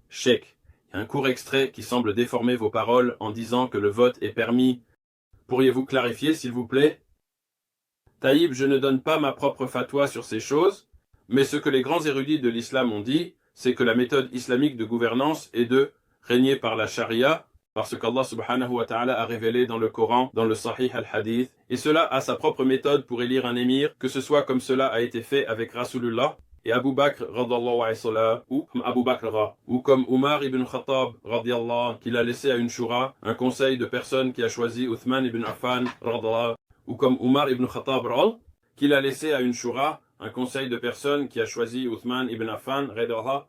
Cheikh, il y a un court extrait qui semble déformer vos paroles en disant que le vote est permis. Pourriez-vous clarifier, s'il vous plaît? Taïb, je ne donne pas ma propre fatwa sur ces choses, mais ce que les grands érudits de l'islam ont dit, c'est que la méthode islamique de gouvernance est de régner par la charia, parce qu'Allah subhanahu wa ta'ala a révélé dans le Coran, dans le Sahih al-Hadith, et cela a sa propre méthode pour élire un émir, que ce soit comme cela a été fait avec Rasulullah et Abu Bakr radallahu anhu, ou Abu Bakr, ou comme Umar ibn Khattab radiyallahu, qu'il a laissé à une shura, un conseil de personnes qui a choisi Uthman ibn Affan radallahu, ou comme Umar ibn Khattab qu'il a laissé à une shura, un conseil de personnes qui a choisi Uthman ibn Affan radallahu,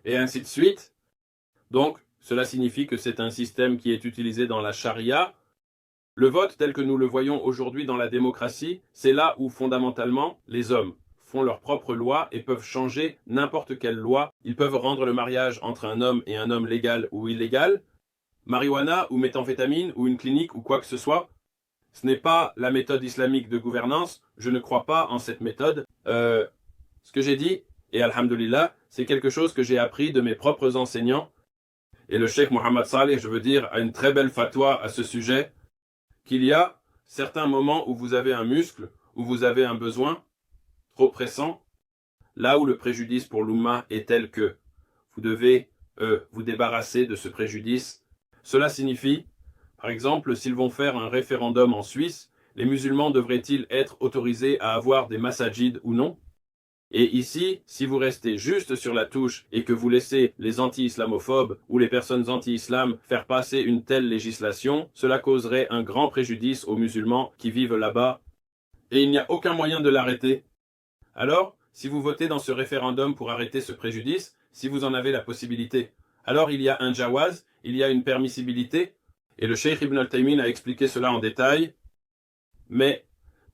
et ainsi de suite. Donc, cela signifie que c'est un système qui est utilisé dans la charia. Le vote, tel que nous le voyons aujourd'hui dans la démocratie, c'est là où fondamentalement les hommes font leurs propres lois et peuvent changer n'importe quelle loi. Ils peuvent rendre le mariage entre un homme et un homme légal ou illégal, marijuana ou méthamphétamine ou une clinique ou quoi que ce soit. Ce n'est pas la méthode islamique de gouvernance. Je ne crois pas en cette méthode. Ce que j'ai dit, et alhamdulillah, c'est quelque chose que j'ai appris de mes propres enseignants. Et le Cheikh Mohammed Saleh, je veux dire, a une très belle fatwa à ce sujet, qu'il y a certains moments où vous avez un muscle, où vous avez un besoin trop pressant, là où le préjudice pour l'Oumma est tel que vous devez vous débarrasser de ce préjudice. Cela signifie, par exemple, s'ils vont faire un référendum en Suisse, les musulmans devraient-ils être autorisés à avoir des masajids ou non? Et ici, si vous restez juste sur la touche et que vous laissez les anti-islamophobes ou les personnes anti-islam faire passer une telle législation, cela causerait un grand préjudice aux musulmans qui vivent là-bas. Et il n'y a aucun moyen de l'arrêter. Alors, si vous votez dans ce référendum pour arrêter ce préjudice, si vous en avez la possibilité, alors il y a un jawaz, il y a une permissibilité, et le Cheikh Ibn al-Taymin a expliqué cela en détail. Mais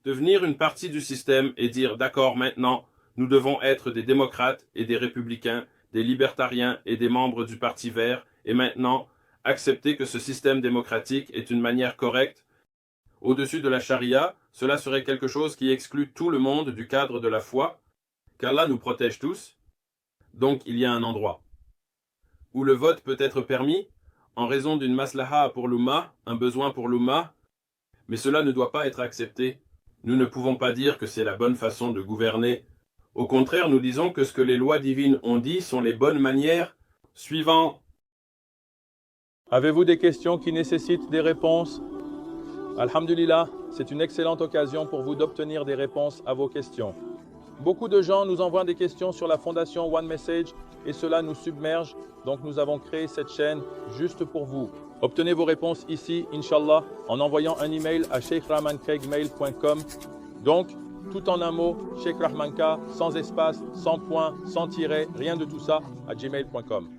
devenir une partie du système et dire d'accord, maintenant, nous devons être des démocrates et des républicains, des libertariens et des membres du Parti vert, et maintenant accepter que ce système démocratique est une manière correcte. Au-dessus de la charia, cela serait quelque chose qui exclut tout le monde du cadre de la foi, qu'Allah nous protège tous. Donc il y a un endroit où le vote peut être permis en raison d'une maslaha pour l'Oumma, un besoin pour l'Oumma, mais cela ne doit pas être accepté. Nous ne pouvons pas dire que c'est la bonne façon de gouverner. Au contraire, nous disons que ce que les lois divines ont dit sont les bonnes manières. Suivant. Avez-vous des questions qui nécessitent des réponses? Alhamdulillah, c'est une excellente occasion pour vous d'obtenir des réponses à vos questions. Beaucoup de gens nous envoient des questions sur la fondation One Message et cela nous submerge, donc nous avons créé cette chaîne juste pour vous. Obtenez vos réponses ici, Inch'Allah, en envoyant un email à sheikhrahmancraigmail.com. Donc, tout en un mot, Sheikh Rahmanka, sans espace, sans point, sans tiret, rien de tout ça, à gmail.com.